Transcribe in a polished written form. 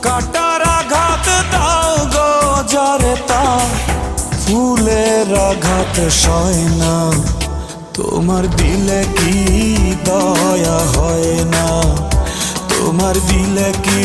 কাটার আঘাত দাও গো যারে তা ফুলের আঘাত সয় না। তোমার দিলে কি দয়া হয় না, তোমার দিলে কি